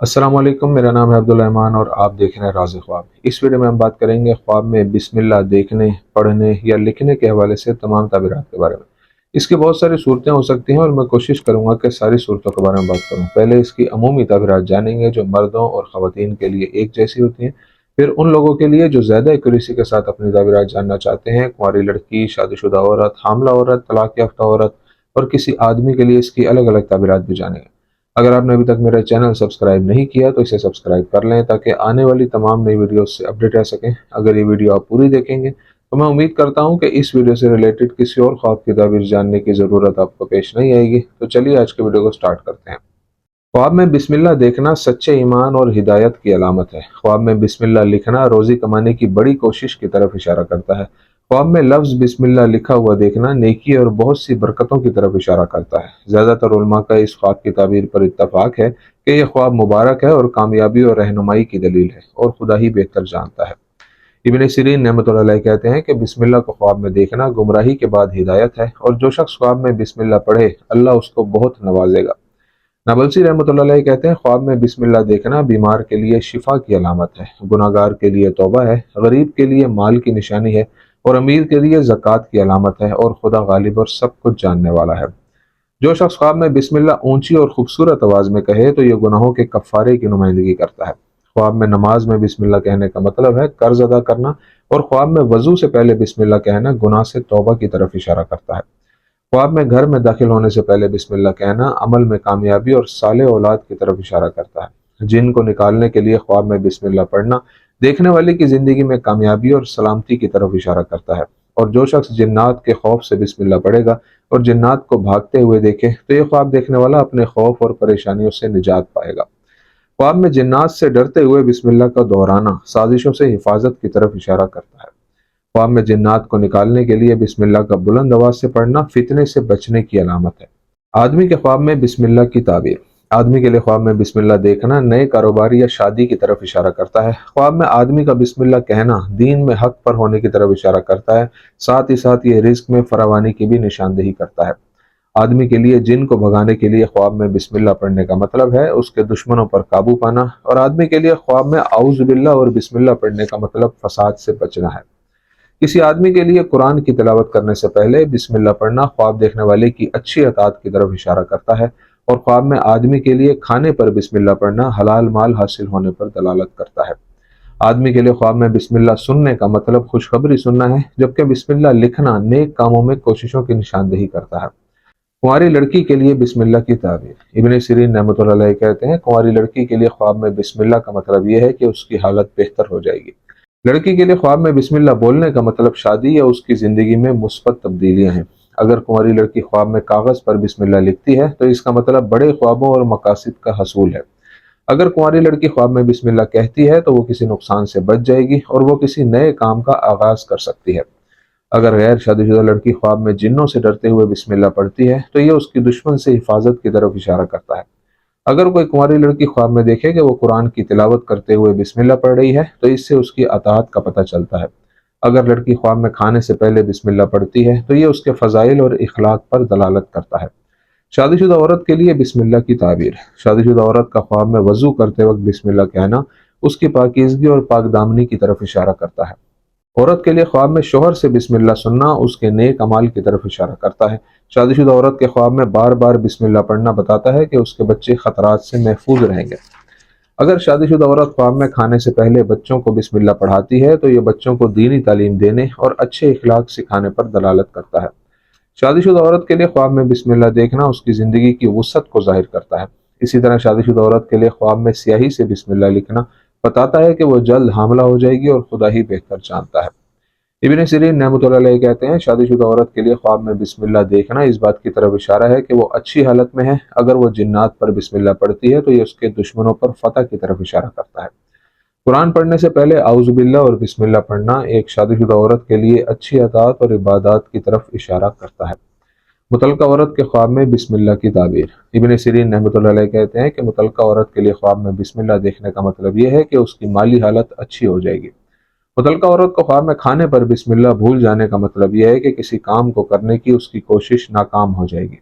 अस्सलाम वालेकुम। मेरा नाम है अब्दुल रहमान और आप देख रहे हैं राज़ ख्वाब। इस वीडियो में हम बात करेंगे ख्वाब में बिस्मिल्लाह देखने, पढ़ने या लिखने के हवाले से तमाम ताबीरात के बारे में। इसकी बहुत सारी सूरतें हो सकती हैं और मैं कोशिश करूंगा कि सारी सूरतों के बारे में बात करूं। पहले इसकी अमूमी ताबीरात जानेंगे जो मर्दों और ख़वातीन के लिए एक जैसी होती हैं। फिर उन लोगों के लिए जो ज़्यादा एक्यूरेसी के साथ अपनी ताबीरात जानना चाहते हैं, कुंवारी लड़की, शादीशुदा औरत, हामला औरत, तलाक याफ्ता औरत और किसी आदमी के लिए इसकी अलग अलग ताबीरात भी जानेंगे। अगर आपने अभी तक मेरा चैनल सब्सक्राइब नहीं किया तो इसे सब्सक्राइब कर लें ताकि आने वाली तमाम नई वीडियोस से अपडेट रह सकें। अगर ये वीडियो आप पूरी देखेंगे तो मैं उम्मीद करता हूं कि इस वीडियो से रिलेटेड किसी और ख्वाब की ताबीर जानने की ज़रूरत आपको पेश नहीं आएगी। तो चलिए आज के वीडियो को स्टार्ट करते हैं। ख्वाब में बिस्मिल्लाह देखना सच्चे ईमान और हिदायत की अलामत है। ख्वाब में बिस्मिल्लाह लिखना रोज़ी कमाने की बड़ी कोशिश की तरफ इशारा करता है। ख्वाब में लफ्ज़ बिस्मिल्लाह लिखा हुआ देखना नेकी और बहुत सी बरकतों की तरफ इशारा करता है। ज़्यादातर उलमा का इस ख्वाब की ताबीर पर इत्तफाक है कि यह ख्वाब मुबारक है और कामयाबी और रहनुमाई की दलील है और खुदा ही बेहतर जानता है। इब्न सीरीन रहमतुल्लाह अलैह कहते हैं कि बिस्मिल्लाह को ख्वाब में देखना गुमराही के बाद हिदायत है और जो शख्स ख्वाब में बिस्मिल्लाह पढ़े अल्लाह उसको बहुत नवाजेगा। नाबलसी रहमतुल्लाह अलैह कहते हैं ख्वाब में बिस्मिल्लाह देखना बीमार के लिए शिफा की अलामत है, गुनाहगार के लिए तौबा है, गरीब के लिए माल की निशानी है और अमीर के लिए ज़कात की अलामत है और खुदा गालिब और सब कुछ जानने वाला है। जो शख्स ख्वाब में बिस्मिल्लाह ऊंची और खूबसूरत आवाज़ में कहे तो ये गुनाहों के कफ़ारे की नुमाइंदगी करता है। ख्वाब में नमाज में बिस्मिल्लाह कहने का मतलब है कर्ज अदा करना और ख्वाब में वजू से पहले बिस्मिल्लाह कहना गुनाह से तौबा की तरफ इशारा करता है। ख्वाब में घर में दाखिल होने से पहले बिस्मिल्लाह कहना अमल में कामयाबी और साले औलाद की तरफ इशारा करता है। जिन को निकालने के लिए ख्वाब में बिस्मिल्लाह पढ़ना देखने वाले की ज़िंदगी में कामयाबी और सलामती की तरफ इशारा करता है। और जो शख्स जिन्नात के खौफ से बिस्मिल्लाह पढ़ेगा और जिन्नात को भागते हुए देखे तो ये ख्वाब देखने वाला अपने खौफ और परेशानियों से निजात पाएगा। ख्वाब में जिन्नात से डरते हुए बिस्मिल्लाह का दोहराना साजिशों से हिफाजत की तरफ इशारा करता है। ख्वाब में जिन्नात को निकालने के लिए बिस्मिल्लाह का बुलंद आवाज से पढ़ना फितने से बचने की अलामत है। आदमी के ख्वाब में बिस्मिल्लाह की ताबीर। आदमी के लिए ख्वाब में बिस्मिल्लाह देखना नए कारोबार या शादी की तरफ इशारा करता है। ख्वाब में आदमी का बिस्मिल्लाह कहना दीन में हक पर होने की तरफ इशारा करता है। साथ ही साथ ये रिस्क में फरावानी की भी निशानदेही करता है। आदमी के लिए जिन को भगाने के लिए ख्वाब में बिस्मिल्लाह पढ़ने का मतलब है उसके दुश्मनों पर काबू पाना और आदमी के लिए ख्वाब में आउज़ बिल्लाह और बिस्मिल्लाह पढ़ने का मतलब फसाद से बचना है। किसी आदमी के लिए कुरान की तिलावत करने से पहले बिस्मिल्लाह पढ़ना ख्वाब देखने वाले की अच्छी अतात की तरफ इशारा करता है और ख्वाब में आदमी के लिए खाने पर बिस्मिल्लाह पढ़ना हलाल माल हासिल होने पर दलालत करता है। आदमी के लिए ख्वाब में बिस्मिल्लाह सुनने का मतलब खुशखबरी सुनना है, जबकि बिस्मिल्लाह लिखना नेक कामों में कोशिशों की निशानदेही करता है। कुंवारी लड़की के लिए बिस्मिल्लाह की ताबीर। इब्न सीरीन रहमतुल्लाह अलैह कहते हैं कुंवारी लड़की के लिए ख्वाब में बिस्मिल्लाह का मतलब यह है कि उसकी हालत बेहतर हो जाएगी। लड़की के लिए ख्वाब में बिस्मिल्लाह बोलने का मतलब शादी या उसकी ज़िंदगी में मुस्बत तब्दीलियां हैं। अगर कुंवारी लड़की ख्वाब में कागज़ पर बिस्मिल्लाह लिखती है तो इसका मतलब बड़े ख्वाबों और मकासद का हसूल है। अगर कुंवारी लड़की ख्वाब में बिस्मिल्लाह कहती है तो वो किसी नुकसान से बच जाएगी और वो किसी नए काम का आगाज़ कर सकती है। अगर गैर शादीशुदा लड़की ख्वाब में जिन्नों से डरते हुए बिस्मिल्लाह पढ़ती है तो ये उसकी दुश्मन से हिफाजत की तरफ इशारा करता है। अगर कोई कुंवारी लड़की ख्वाब में देखे कि वो कुरान की तिलावत करते हुए बिस्मिल्लाह पढ़ रही है तो इससे उसकी अतात का पता चलता है। अगर लड़की ख्वाब में खाने से पहले बिस्मिल्लाह पढ़ती है तो ये उसके फ़ज़ाइल और इखलाक पर दलालत करता है। शादीशुदा औरत के लिए बिस्मिल्लाह की ताबीर। शादीशुदा औरत का ख्वाब में वज़ू करते वक्त बिस्मिल्लाह कहना उसकी पाकीज़गी और पाकदामनी की तरफ इशारा करता है। औरत के लिए ख्वाब में शोहर से बिस्मिल्लाह सुनना उसके नेक अमाल की तरफ इशारा करता है। शादीशुदा औरत के ख्वाब में बार बार बिस्मिल्लाह पढ़ना बताता है कि उसके बच्चे खतरात से महफूज रहेंगे। अगर शादीशुदा औरत ख्वाब में खाने से पहले बच्चों को बिस्मिल्लाह पढ़ाती है तो ये बच्चों को दीनी तालीम देने और अच्छे इखलाक सिखाने पर दलालत करता है। शादीशुदा औरत के लिए ख्वाब में बिस्मिल्लाह देखना उसकी ज़िंदगी की वुसअत को जाहिर करता है। इसी तरह शादीशुदा औरत के लिए ख्वाब में स्याही से बिस्मिल्लाह लिखना बताता है कि वो जल्द हामला हो जाएगी और खुदा ही बेहतर जानता है। इब्न सीरीन रहमतुल्लाह अलैह कहते हैं शादीशुदा औरत के लिए ख्वाब में बिस्मिल्लाह देखना इस बात की तरफ इशारा है कि वो अच्छी हालत में है। अगर वो जिन्नात पर बिस्मिल्लाह पढ़ती है तो ये उसके दुश्मनों पर फतह की तरफ इशारा करता है। कुरान पढ़ने से पहले आउज़ु बिल्लाह और बिस्मिल्लाह पढ़ना एक शादीशुदा औरत के लिए अच्छी अतात और इबादत की तरफ इशारा करता है। मुतल्लका औरत के ख्वाब में बिस्मिल्लाह की ताबीर। इब्न सीरीन रहमतुल्लाह अलैह कहते हैं कि मुतल्लका औरत के लिए ख्वाब में बिस्मिल्लाह देखने का मतलब यह है कि उसकी माली हालत अच्छी हो जाएगी। मुतल्लका औरत को ख्वाब में खाने पर बिस्मिल्लाह भूल जाने का मतलब यह है कि किसी काम को करने की उसकी कोशिश नाकाम हो जाएगी।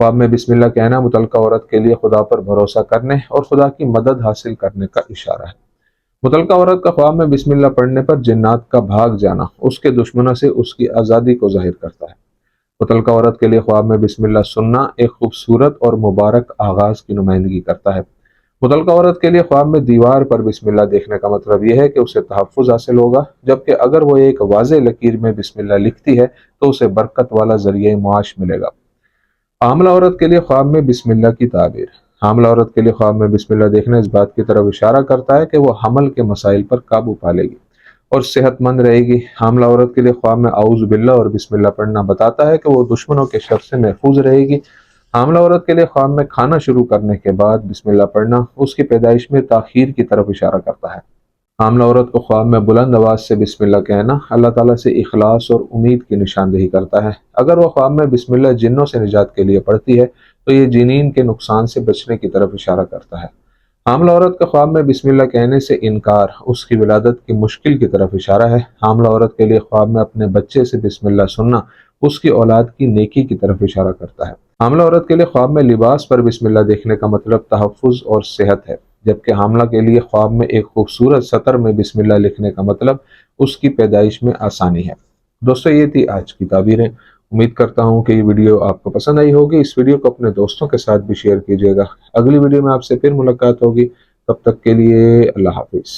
ख्वाब में बिस्मिल्लाह कहना मुतल्लिका औरत के लिए खुदा पर भरोसा करने और खुदा की मदद हासिल करने का इशारा है। मुतल्लिका औरत का ख्वाब में बिस्मिल्लाह पढ़ने पर जिन्नात का भाग जाना उसके दुश्मनों से उसकी आज़ादी को जाहिर करता है। मुतल्लिका औरत के लिए ख्वाब में बिस्मिल्लाह सुनना एक खूबसूरत और मुबारक आगाज की नुमाइंदगी करता है। मुतल्लिका औरत के लिए ख्वाब में दीवार पर बिस्मिल्लाह देखने का मतलब यह है कि उसे तहफ़्फ़ुज़ हासिल होगा, जबकि अगर वो एक वाज़ेह लकीर में बिस्मिल्लाह लिखती है तो उसे बरकत वाला ज़रिया माश मिलेगा। हामिला औरत के लिए ख्वाब में बिस्मिल्लाह की ताबीर। हामिला औरत के लिए ख्वाब में बिस्मिल्लाह देखना इस बात की तरफ इशारा करता है कि वो हमल के मसाइल पर काबू पा लेगी और सेहतमंद रहेगी। हामिला औरत के लिए ख्वाब में आऊज़ बिल्लाह और बिस्मिल्लाह पढ़ना बताता है कि वो दुश्मनों के शर से महफूज रहेगी। हामिला औरत के लिए ख्वाब में खाना शुरू करने के बाद बिस्मिल्लाह पढ़ना उसकी पैदाइश में ताख़ीर की तरफ इशारा करता है। हामिला औरत को ख्वाब में बुलंद आवाज़ से बिस्मिल्लाह कहना अल्लाह ताला से इखलास और उम्मीद की निशानदेही करता है। अगर वह ख्वाब में बिस्मिल्लाह जिन्नों से निजात के लिए पढ़ती है तो ये जिनीन के नुकसान से बचने की तरफ इशारा करता है। हामिला औरत का ख्वाब में बिस्मिल्लाह कहने से इनकार उसकी विलादत की मुश्किल की तरफ इशारा है। हामिला औरत के लिए ख्वाब में अपने बच्चे से बिस्मिल्लाह सुनना उसकी औलाद की नेकी की तरफ इशारा करता है। हामिला औरत के लिए ख्वाब में लिबास पर बिस्मिल्लाह देखने का मतलब तहफ़्फ़ुज़ और सेहत है, जबकि हामिला के लिए ख्वाब में एक खूबसूरत सतर में बिस्मिल्लाह लिखने का मतलब उसकी पैदाइश में आसानी है। दोस्तों, ये थी आज की ताबीरें। उम्मीद करता हूँ कि ये वीडियो आपको पसंद आई होगी। इस वीडियो को अपने दोस्तों के साथ भी शेयर कीजिएगा। अगली वीडियो में आपसे फिर मुलाकात होगी। तब तक के लिए अल्लाह हाफिज़।